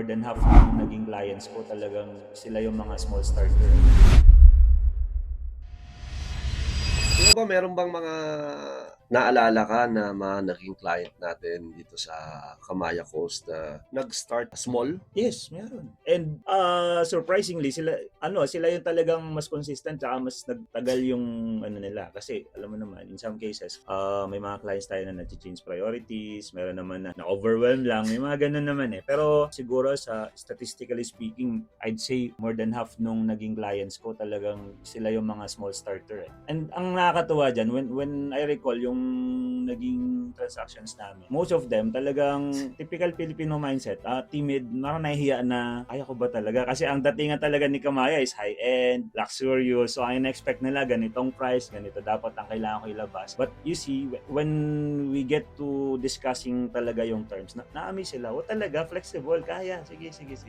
more than half ng naging clients ko talagang sila yung mga small starter. Ikaw ba meron bang mga naalala ka na mga naging client natin dito sa Kamaya Coast na nag-start small? Yes, meron. And surprisingly sila yung talagang mas consistent tsaka mas nagtagal yung ano nila kasi alam mo naman in some cases may mga clients tayo na nag-change priorities, meron naman na overwhelm lang, may mga ganun naman eh. Pero siguro sa statistically speaking, I'd say more than half nung naging clients ko talagang sila yung mga small starter eh. And ang nakakatuwa diyan when I recall yung naging transactions namin, most of them talagang typical Filipino mindset, timid, parang nahihiya na kaya ko ba talaga? Kasi ang datingan talaga ni Kamaya is high-end, luxurious. So ang in-expect nila ganitong price, ganito dapat ang kailangan ko ilabas. But you see, when we get to discussing talaga yung terms, na-amaze sila. O talaga, flexible, kaya. Sige, sige, sige.